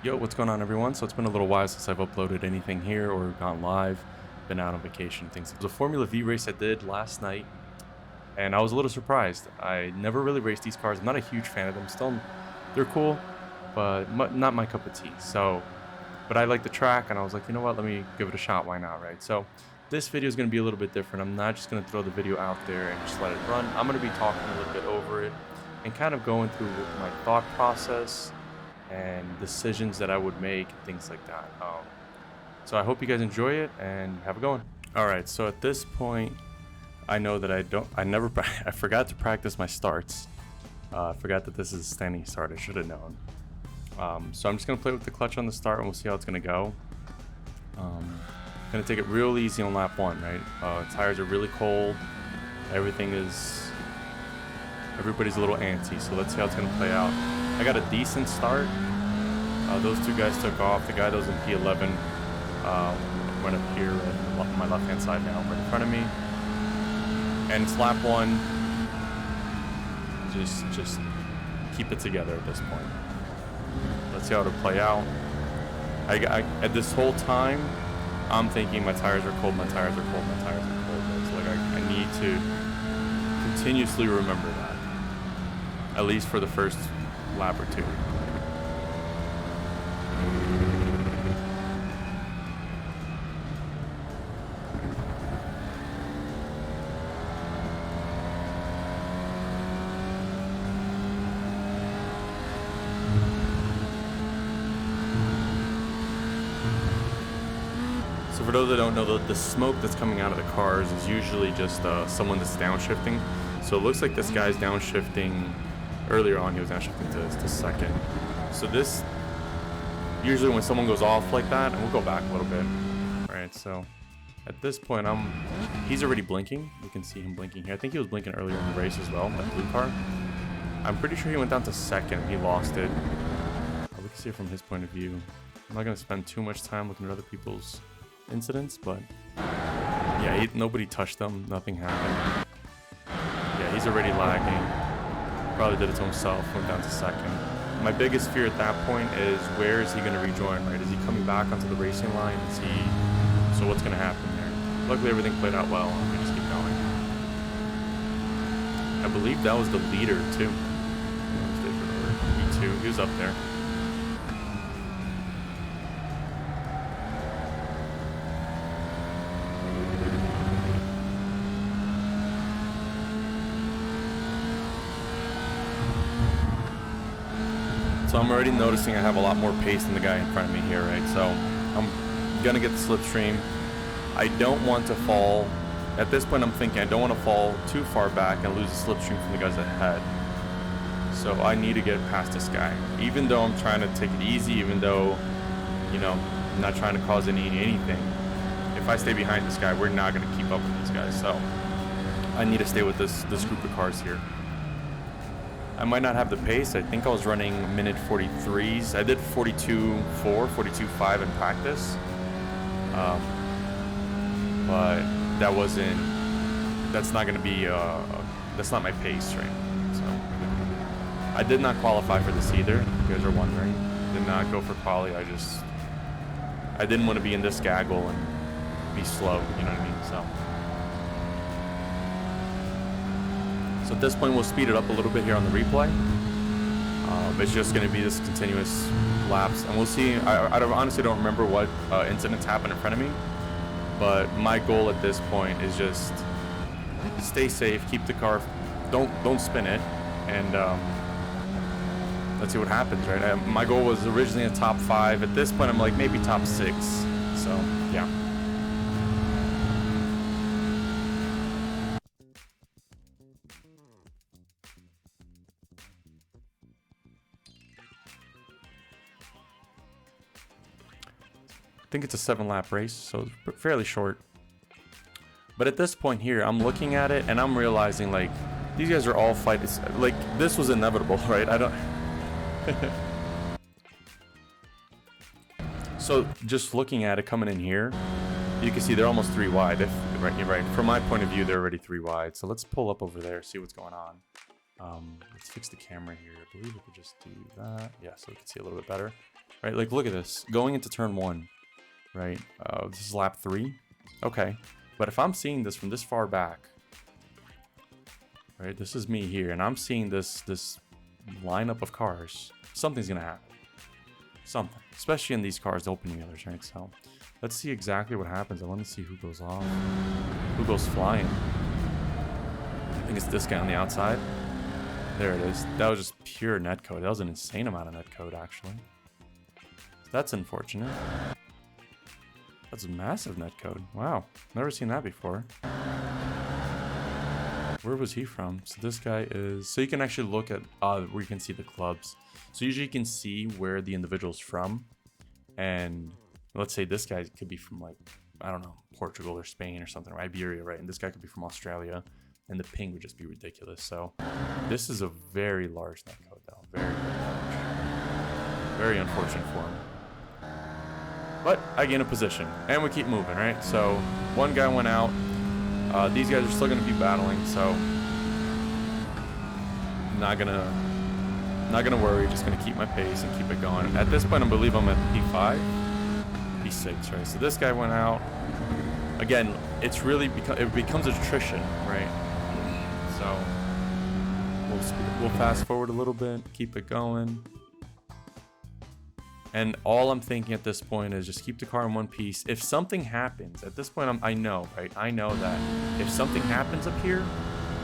Yo, what's going on everyone? So it's been a little while since I've uploaded anything here or gone live, been out on vacation, things. It was a Formula Vee race I did last night, and I was a little surprised. I never really raced these cars. I'm not a huge fan of them. Still, they're cool, but not my cup of tea. So, but I like the track, and I was like, you know what, let me give it a shot, why not, right? So this video is going to be a little bit different. I'm not just going to throw the video out there and just let it run. I'm going to be talking a little bit over it and kind of going through my thought process and decisions that I would make, things like that. So I hope you guys enjoy it and have a go on. All right, so at this point, I know that I forgot to practice my starts. I forgot that this is a standing start. I should have known. So I'm just gonna play with the clutch on the start and we'll see how it's gonna go. Gonna take it real easy on lap one, right? Tires are really cold. Everybody's a little antsy, so let's see how it's gonna play out. I got a decent start. Those two guys took off. The guy that was in P11 went up here on my left-hand side now, right in front of me. And it's lap one. Just keep it together at this point. Let's see how it'll play out. At this whole time, I'm thinking my tires are cold, my tires are cold, my tires are cold. So like I need to continuously remember that, at least for the first lap or two. So for those that don't know, the smoke that's coming out of the cars is usually just someone that's downshifting. So it looks like this guy's downshifting. Earlier on, he was downshifting to second. So this, usually when someone goes off like that, and we'll go back a little bit. Right, so at this point, he's already blinking. You can see him blinking here. I think he was blinking earlier in the race as well, that blue car. I'm pretty sure he went down to second. He lost it. We can see it from his point of view. I'm not going to spend too much time looking at other people's incidents, but yeah, nobody touched them. Nothing happened. Yeah, he's already lagging. Probably did it to himself, went down to second. My biggest fear at that point is, where is he going to rejoin, right? Is he coming back onto the racing line? So what's going to happen there? Luckily, everything played out well. We just keep going. I believe that was the leader, too. V2, he was up there. So I'm already noticing I have a lot more pace than the guy in front of me here, right? So I'm gonna get the slipstream. I don't want to fall. At this point, I'm thinking I don't want to fall too far back and lose the slipstream from the guys ahead. So I need to get past this guy. Even though I'm trying to take it easy, even though, you know, I'm not trying to cause anything. If I stay behind this guy, we're not gonna keep up with these guys. So I need to stay with this group of cars here. I might not have the pace. I think I was running minute 43s. I did 42.4, 42.5 in practice. But that's not going to be, that's not my pace, right? So I did not qualify for this either. You guys are wondering. Did not go for quali. I didn't want to be in this gaggle and be slow, you know what I mean? So at this point, we'll speed it up a little bit here on the replay. It's just going to be this continuous laps, and we'll see. I honestly don't remember what incidents happened in front of me, but my goal at this point is just stay safe, keep the car, don't spin it, and let's see what happens, right? My goal was originally a top 5. At this point, I'm like maybe top 6. So yeah. I think it's a 7-lap race, so it's fairly short. But at this point here, I'm looking at it and I'm realizing, like, these guys are all fighting. Like, this was inevitable, right? So just looking at it coming in here, you can see they're almost 3 wide. Right. From my point of view, they're already 3 wide. So let's pull up over there, see what's going on. Let's fix the camera here. I believe we could just do that. Yeah, so we can see a little bit better. right? Like, look at this. Going into turn 1, right? This is lap 3. Okay. But if I'm seeing this from this far back, right? This is me here, and I'm seeing this lineup of cars. Something's going to happen. Something. Especially in these cars, the open wheelers, right? So let's see exactly what happens. I want to see who goes off. Who goes flying. I think it's this guy on the outside. There it is. That was just pure netcode. That was an insane amount of netcode, actually. That's unfortunate. That's a massive netcode. Wow. Never seen that before. Where was he from? So this guy is... So you can actually look at where you can see the clubs. So usually you can see where the individual's from. And let's say this guy could be from, like, I don't know, Portugal or Spain or something, or Iberia, right? And this guy could be from Australia. And the ping would just be ridiculous. So this is a very large netcode, though. Very, very large. Very unfortunate for him. But I gain a position. And we keep moving, right? So one guy went out. These guys are still going to be battling, so not gonna worry. Just going to keep my pace and keep it going. At this point, I believe I'm at P5, P6, right? So this guy went out. Again, it's really it becomes attrition, right? So we'll fast forward a little bit, keep it going. And all I'm thinking at this point is just keep the car in one piece. If something happens, at this point, I know, right? I know that if something happens up here,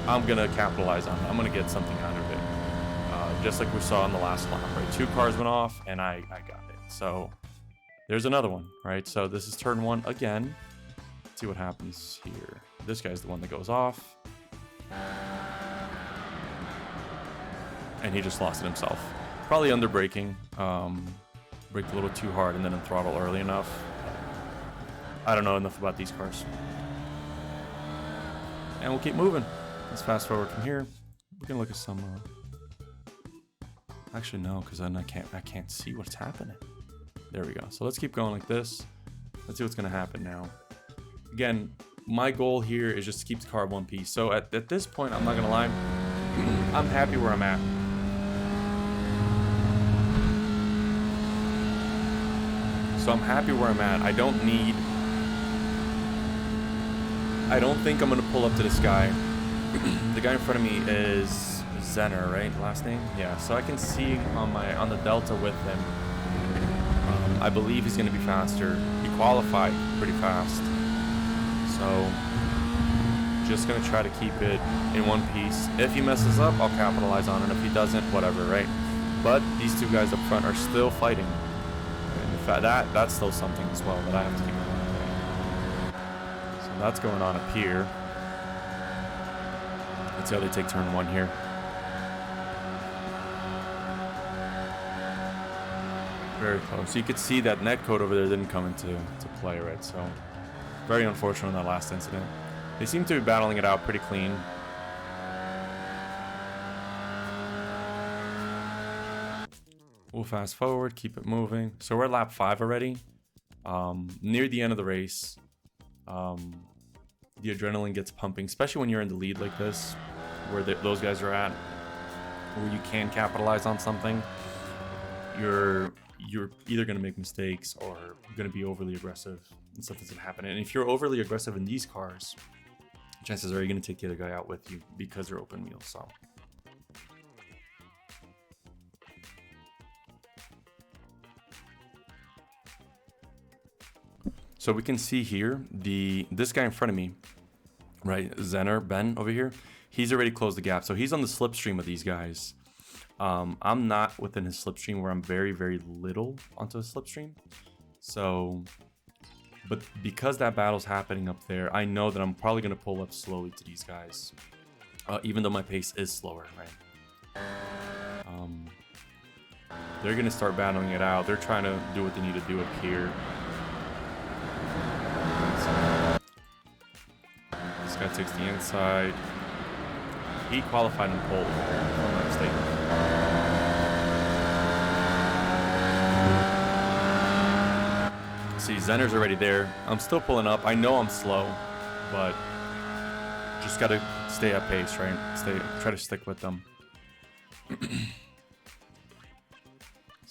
I'm going to capitalize on it. I'm going to get something out of it. Just like we saw in the last lap, right? 2 cars went off, and I got it. So there's another one, right? So this is turn 1 again. Let's see what happens here. This guy's the one that goes off. And he just lost it himself. Probably under braking. Braked a little too hard and then in throttle early enough. I don't know enough about these cars. And we'll keep moving. Let's fast forward from here. We're gonna look at some. Actually, no, because then I can't see what's happening. There we go. So let's keep going like this. Let's see what's gonna happen now. Again, my goal here is just to keep the car in one piece. So at this point, I'm not gonna lie, I'm happy where I'm at. So I'm happy where I'm at. I don't think I'm gonna pull up to this guy. The guy in front of me is Zener, right? Last name? Yeah. So I can see on the Delta with him. I believe he's gonna be faster. He qualified pretty fast. So just gonna try to keep it in one piece. If he messes up, I'll capitalize on it. If he doesn't, whatever, right? But these 2 guys up front are still fighting. That's still something as well that I have to keep in mind. So that's going on up here. Let's see how they take turn 1 here. Very close. So you could see that netcode over there didn't come into play, right? So very unfortunate on that last incident. They seem to be battling it out pretty clean. We'll fast forward, keep it moving. So we're at lap 5 already. Near the end of the race, the adrenaline gets pumping, especially when you're in the lead like this, where those guys are at, where you can capitalize on something. You're either going to make mistakes or going to be overly aggressive and something's going to happen. And if you're overly aggressive in these cars, chances are you're going to take the other guy out with you because they're open wheels. So we can see here, this guy in front of me, right, Zener, Ben over here, he's already closed the gap. So he's on the slipstream of these guys. I'm not within his slipstream, where I'm very, very little onto a slipstream. So, but because that battle's happening up there, I know that I'm probably going to pull up slowly to these guys, even though my pace is slower, right? They're going to start battling it out. They're trying to do what they need to do up here. This guy takes the inside. He qualified in pole, if I'm not mistaken. See, Zener's already there. I'm still pulling up. I know I'm slow, but just gotta stay at pace, right? Try to stick with them.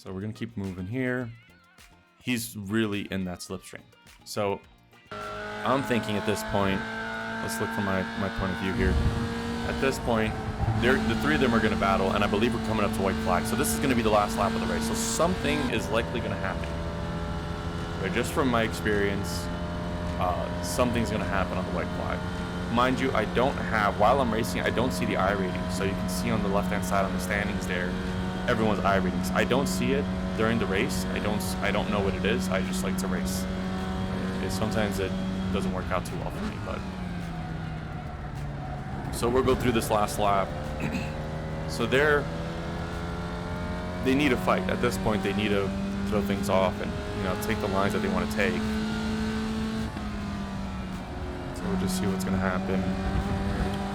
So we're gonna keep moving here. He's really in that slipstream. So I'm thinking at this point, let's look from my point of view here. At this point, the three of them are gonna battle, and I believe we're coming up to white flag. So this is gonna be the last lap of the race. So something is likely gonna happen. But just from my experience, something's gonna happen on the white flag. Mind you, I don't have, while I'm racing, I don't see the I rating. So you can see on the left-hand side on the standings there, everyone's I ratings. I don't see it during the race. I don't know what it is. I just like to race. Sometimes it doesn't work out too well for me, but. So we'll go through this last lap. So they need a fight. At this point, they need to throw things off and, you know, take the lines that they want to take. So we'll just see what's going to happen.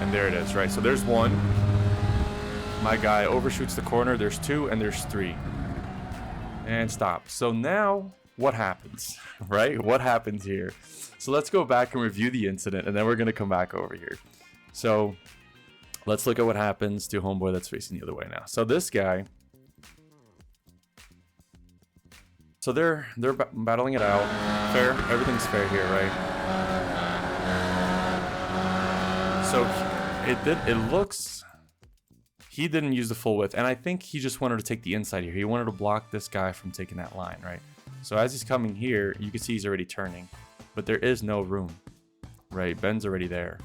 And there it is, right? So there's one. My guy overshoots the corner. There's two, and there's three. And stop. So now, what happens, right? What happens here? So let's go back and review the incident, and then we're going to come back over here. So let's look at what happens to homeboy that's facing the other way now. So this guy, so they're battling it out. Fair, everything's fair here, right? So it looks, he didn't use the full width, and I think he just wanted to take the inside here. He wanted to block this guy from taking that line, right? So as he's coming here, you can see he's already turning, but there is no room, right? Ben's already there.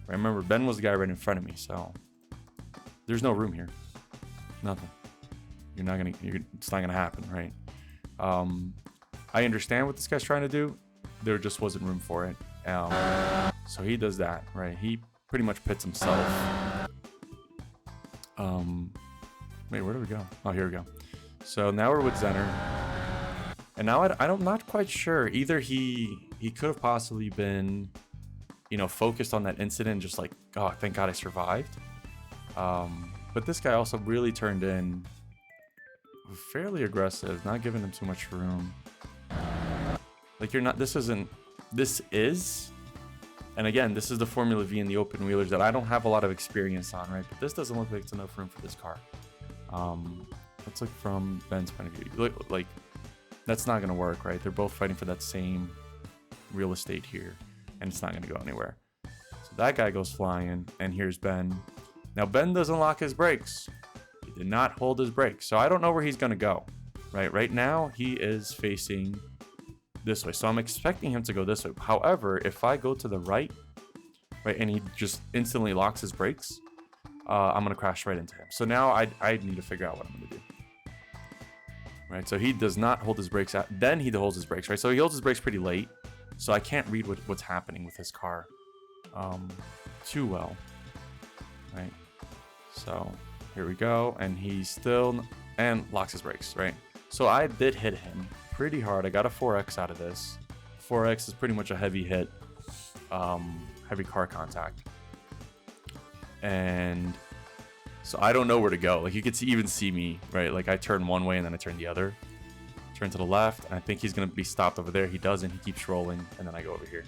Remember, Ben was the guy right in front of me, so there's no room here. Nothing. It's not gonna happen, right? I understand what this guy's trying to do. There just wasn't room for it. So he does that, right? He pretty much pits himself. Wait, where do we go? Oh, here we go. So now we're with Zenner. And now I'm not quite sure. Either he could have possibly been, you know, focused on that incident, just like, oh, thank God I survived. But this guy also really turned in fairly aggressive, not giving him too much room. Like, this is, and again, this is the Formula V and the open wheelers that I don't have a lot of experience on, right? But this doesn't look like it's enough room for this car. Let's look from Ben's point of view. Look, like, that's not going to work, right? They're both fighting for that same real estate here, and it's not going to go anywhere. So that guy goes flying, and here's Ben. Now, Ben doesn't lock his brakes. He did not hold his brakes, so I don't know where he's going to go, right? Right now, he is facing this way, so I'm expecting him to go this way. However, if I go to the right, and he just instantly locks his brakes, I'm going to crash right into him. So now I need to figure out what I'm going to do. Right, so he does not hold his brakes out. Then he holds his brakes, right? So he holds his brakes pretty late. So I can't read what's happening with his car too well, right? So here we go, and he's still, and locks his brakes, right? So I did hit him pretty hard. I got a 4X out of this. 4X is pretty much a heavy hit, heavy car contact. And so I don't know where to go. Like, you could even see me, right? Like, I turn one way and then I turn the other. Turn to the left, and I think he's going to be stopped over there. He doesn't. He keeps rolling, and then I go over here.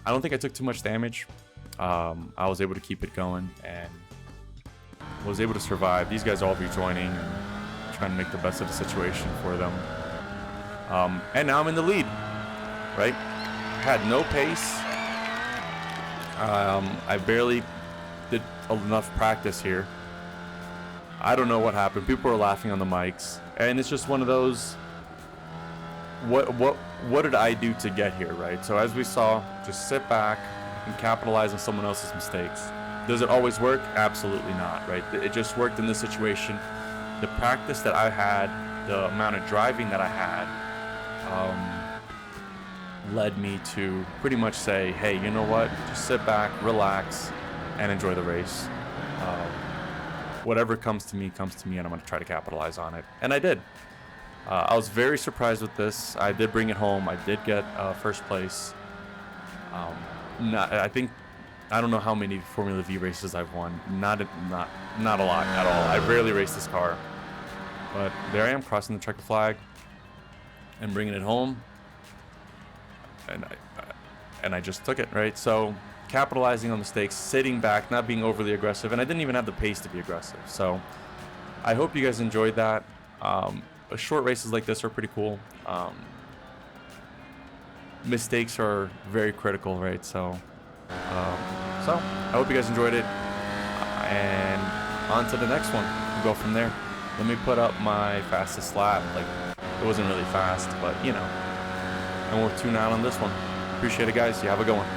I don't think I took too much damage. I was able to keep it going and was able to survive. These guys are all rejoining and trying to make the best of the situation for them. And now I'm in the lead, right? Had no pace. I barely did enough practice here. I don't know what happened. People were laughing on the mics, and it's just one of those, what did I do to get here, right? So as we saw, just sit back and capitalize on someone else's mistakes. Does it always work? Absolutely not, right? It just worked in this situation. The practice that I had, the amount of driving that I had, led me to pretty much say, hey, you know what? Just sit back, relax, and enjoy the race. Whatever comes to me, and I'm going to try to capitalize on it. And I did. I was very surprised with this. I did bring it home. I did get first place. I don't know how many Formula V races I've won. Not a lot at all. I rarely race this car. But there I am, crossing the checkered flag and bringing it home. And I just took it, right? So capitalizing on mistakes, sitting back, not being overly aggressive, and I didn't even have the pace to be aggressive. So I hope you guys enjoyed that. short races like this are pretty cool. Mistakes are very critical, right? So I hope you guys enjoyed it, and on to the next one. We'll go from there. Let me put up my fastest lap. Like, it wasn't really fast, but you know, and we'll tune out on this one. Appreciate it, guys. You have a good one.